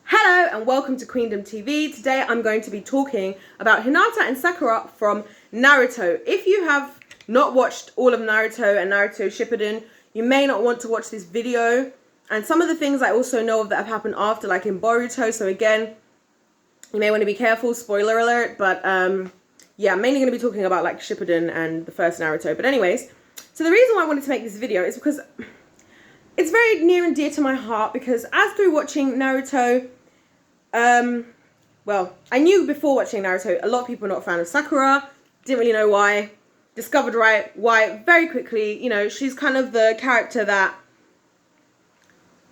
Hello and welcome to Queendom TV. Today I'm going to be talking about Hinata and Sakura from Naruto. If you have not watched all of Naruto and Naruto Shippuden, you may not want to watch this video. And some of the things I also know of that have happened after, like in Boruto. So again, you may want to be careful, spoiler alert. But yeah, I'm mainly going to be talking about like Shippuden and the first Naruto. But anyways, so the reason why I wanted to make this video is because it's very near and dear to my heart, because as through watching Naruto, well, I knew before watching Naruto, a lot of people are not a fan of Sakura, didn't really know why, discovered why very quickly. You know, she's kind of the character that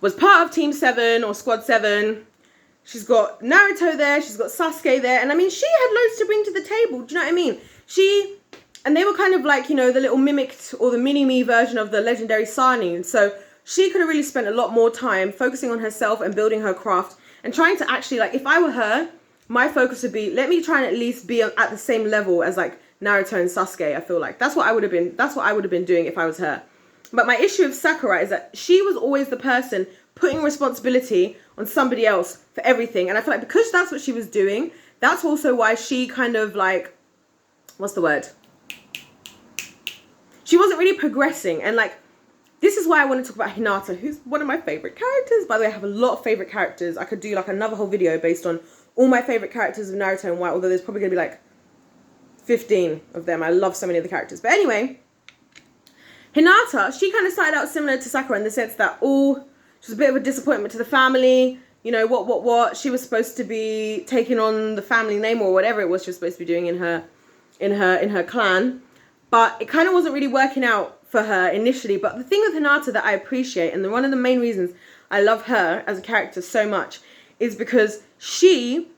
was part of Team 7 or Squad 7. She's got Naruto there, she's got Sasuke there, and I mean, she had loads to bring to the table, do you know what I mean? And they were kind of like, you know, the little mimicked or the mini-me version of the legendary Sani, so she could have really spent a lot more time focusing on herself and building her craft and trying to actually, like, if I were her, my focus would be, let me try and at least be at the same level as like Naruto and Sasuke. I feel like that's what I would have been doing if I was her. But my issue with Sakura is that she was always the person putting responsibility on somebody else for everything. And I feel like because that's what she was doing, that's also why she kind of like, what's the word? She wasn't really progressing. And like, this is why I want to talk about Hinata, who's one of my favorite characters. By the way, I have a lot of favorite characters. I could do like another whole video based on all my favorite characters of Naruto and why, although there's probably going to be like 15 of them. I love so many of the characters. But anyway, Hinata, she kind of started out similar to Sakura in the sense that, she was a bit of a disappointment to the family. You know, what? She was supposed to be taking on the family name or whatever it was she was supposed to be doing in her clan. But it kind of wasn't really working out for her initially. But the thing with Hinata that I appreciate, and one of the main reasons I love her as a character so much, is because she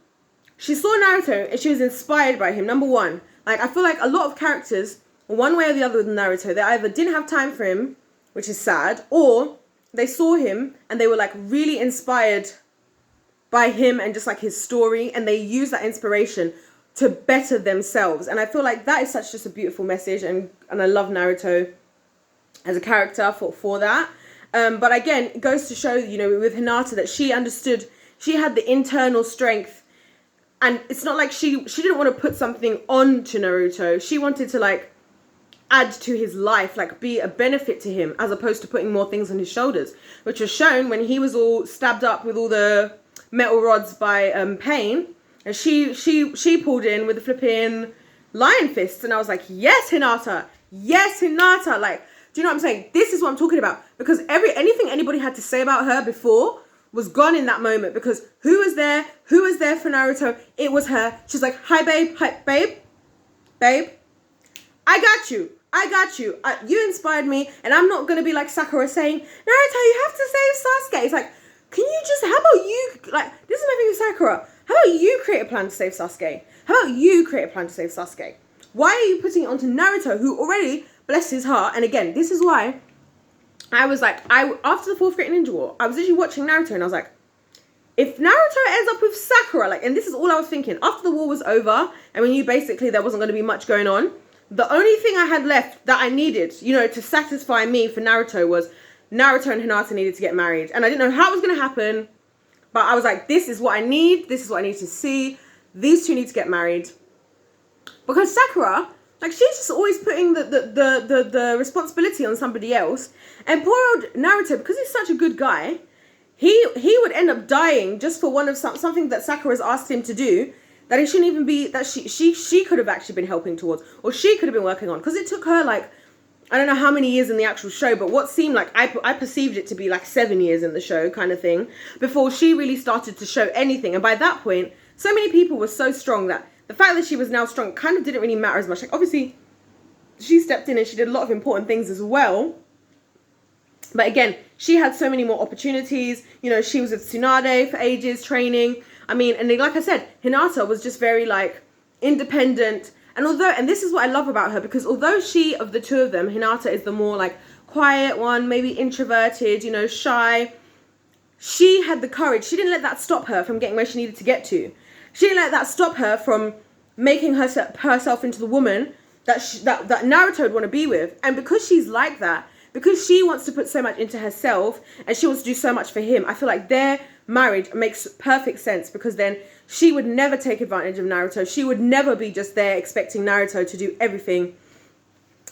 saw Naruto and she was inspired by him. Number one, like, I feel like a lot of characters, one way or the other with Naruto, they either didn't have time for him, which is sad, or they saw him and they were like really inspired by him and just like his story, and they use that inspiration to better themselves. And I feel like that is such just a beautiful message, and I love Naruto as a character for that. But again, it goes to show, you know, with Hinata, that she understood, she had the internal strength, and it's not like she didn't want to put something on to Naruto. She wanted to like add to his life, like be a benefit to him, as opposed to putting more things on his shoulders, which was shown when he was all stabbed up with all the metal rods by Pain. And she pulled in with the flipping lion fists, and I was like, yes, Hinata, like, do you know what I'm saying? This is what I'm talking about, because anything anybody had to say about her before was gone in that moment, because who was there for Naruto? It was her. She's like, hi babe, babe, I got you. You inspired me, and I'm not going to be like Sakura saying, Naruto, you have to save Sasuke. It's like, can you just, how about you, like, this is my thing with Sakura. How about you create a plan to save Sasuke? Why are you putting it onto Naruto, who already, bless his heart, and again, this is why I was like, after the 4th Great Ninja War, I was literally watching Naruto, and I was like, if Naruto ends up with Sakura, like, and this is all I was thinking, after the war was over, and we knew basically there wasn't going to be much going on, the only thing I had left that I needed, you know, to satisfy me for Naruto was Naruto and Hinata needed to get married. And I didn't know how it was going to happen, but I was like, this is what I need. This is what I need to see. These two need to get married. Because Sakura, like, she's just always putting the responsibility on somebody else. And poor old Naruto, because he's such a good guy, he would end up dying just for one of something that Sakura's asked him to do, that he shouldn't even be, that she could have actually been helping towards, or she could have been working on. Because it took her, like, I don't know how many years in the actual show, but what seemed like, I perceived it to be like 7 years in the show kind of thing, before she really started to show anything. And by that point, so many people were so strong that the fact that she was now strong kind of didn't really matter as much. Like, obviously, she stepped in and she did a lot of important things as well. But again, she had so many more opportunities. You know, she was with Tsunade for ages, training. I mean, and like I said, Hinata was just very like independent. And this is what I love about her, because although of the two of them, Hinata is the more like quiet one, maybe introverted, you know, shy, she had the courage. She didn't let that stop her from getting where she needed to get to. She didn't let that stop her from making herself into the woman that Naruto would want to be with. And because she's like that, because she wants to put so much into herself and she wants to do so much for him, I feel like their marriage makes perfect sense, because then she would never take advantage of Naruto. She would never be just there expecting Naruto to do everything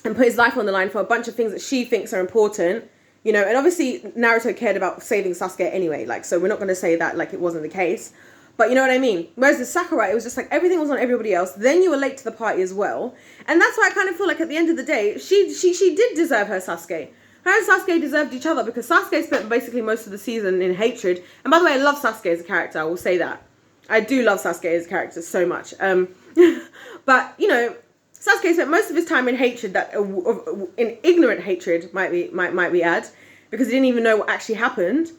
and put his life on the line for a bunch of things that she thinks are important, you know. And obviously Naruto cared about saving Sasuke anyway, like, so we're not going to say that like it wasn't the case, but you know what I mean. Whereas the Sakura, it was just like everything was on everybody else, then you were late to the party as well. And that's why I kind of feel like at the end of the day, she did deserve her Sasuke. Her and Sasuke deserved each other, because Sasuke spent basically most of the season in hatred. And by the way, I love Sasuke as a character, I will say that. I do love Sasuke as a character so much. But, you know, Sasuke spent most of his time in hatred, that in ignorant hatred, might we add, because he didn't even know what actually happened.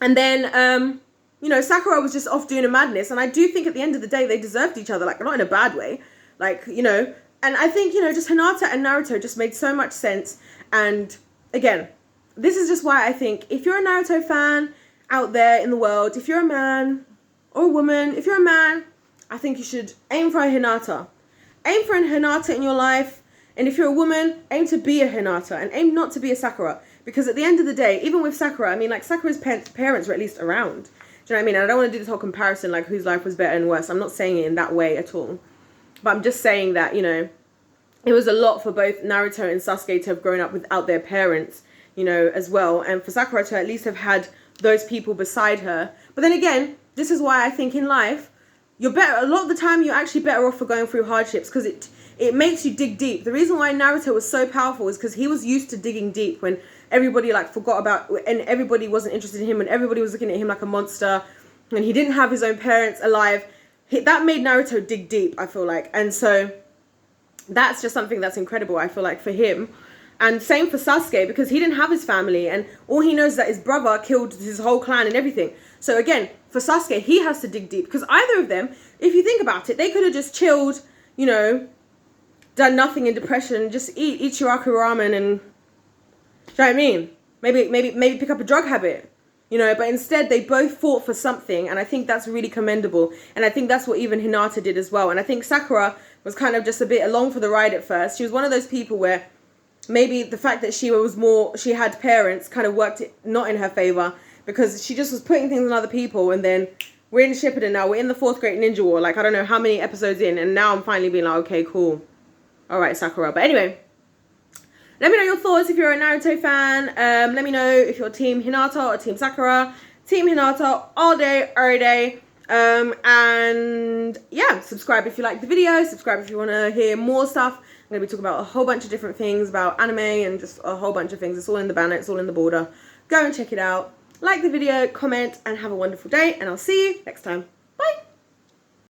And then, you know, Sakura was just off doing a madness. And I do think at the end of the day, they deserved each other, like, not in a bad way. Like, you know, and I think, you know, just Hinata and Naruto just made so much sense. And again, this is just why I think if you're a Naruto fan out there in the world, if you're a man or a woman, if you're a man, I think you should aim for a Hinata. Aim for a Hinata in your life. And if you're a woman, aim to be a Hinata and aim not to be a Sakura. Because at the end of the day, even with Sakura, I mean, like, Sakura's parents were at least around. Do you know what I mean? And I don't want to do this whole comparison, like, whose life was better and worse. I'm not saying it in that way at all. But I'm just saying that, you know, it was a lot for both Naruto and Sasuke to have grown up without their parents, you know, as well. And for Sakura to at least have had those people beside her. But then again, this is why I think in life, you're better, a lot of the time, you're actually better off for going through hardships, because it makes you dig deep. The reason why Naruto was so powerful is because he was used to digging deep when everybody, like, forgot about, and everybody wasn't interested in him, and everybody was looking at him like a monster, and he didn't have his own parents alive. That made Naruto dig deep, I feel like. And so that's just something that's incredible, I feel like, for him. And same for Sasuke, because he didn't have his family, and all he knows is that his brother killed his whole clan and everything. So again, for Sasuke, he has to dig deep, because either of them, if you think about it, they could have just chilled, you know, done nothing in depression, just eat Ichiraku ramen, and, do you know what I mean? Maybe pick up a drug habit, you know. But instead, they both fought for something, and I think that's really commendable. And I think that's what even Hinata did as well. And I think Sakura was kind of just a bit along for the ride at first. She was one of those people where maybe the fact that she had parents kind of worked it not in her favor, because she just was putting things on other people. And then we're in Shippuden now. We're in the 4th Great Ninja War. Like, I don't know how many episodes in, and now I'm finally being like, okay, cool. All right, Sakura. But anyway, let me know your thoughts if you're a Naruto fan. Let me know if you're Team Hinata or Team Sakura. Team Hinata all day, every day. And yeah, subscribe if you like the video. Subscribe if you want to hear more stuff. I'm going to be talking about a whole bunch of different things about anime and just a whole bunch of things. It's all in the banner. It's all in the border. Go and check it out. Like the video, comment, and have a wonderful day. And I'll see you next time.